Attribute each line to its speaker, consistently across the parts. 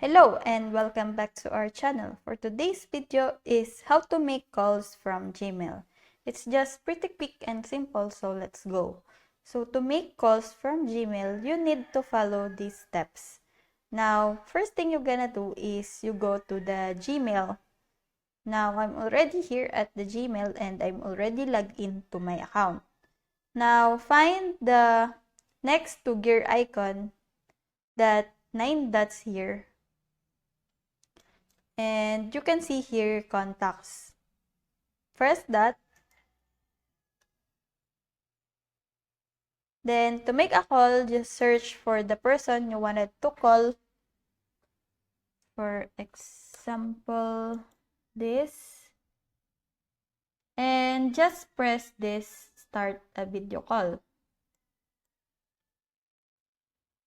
Speaker 1: Hello and welcome back to our channel. For today's video is how to make calls from Gmail. It's just pretty quick and simple, so let's go. So to make calls from Gmail, you need to follow these steps. Now, first thing you're gonna do is you go to the Gmail. Now, I'm already here at the Gmail and I'm already logged into my account. Now, find the next to gear icon, that 9 dots here. And you can see here contacts. Press that. Then to make a call, just search for the person you wanted to call. For example, this. And just press this start a video call.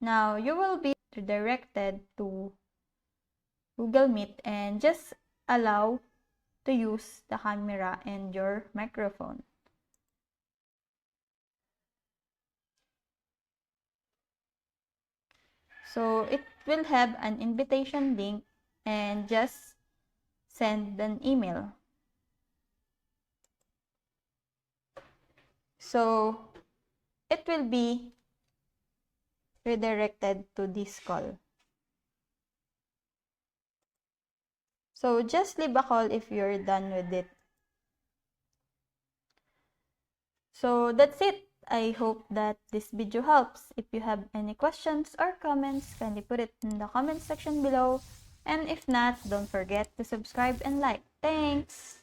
Speaker 1: Now you will be redirected to Google Meet and just allow to use the camera and your microphone. So it will have an invitation link and just send an email. So it will be redirected to this call. So just leave a call if you're done with it. So that's it. I hope that this video helps. If you have any questions or comments, kindly put it in the comment section below. And if not, don't forget to subscribe and like. Thanks!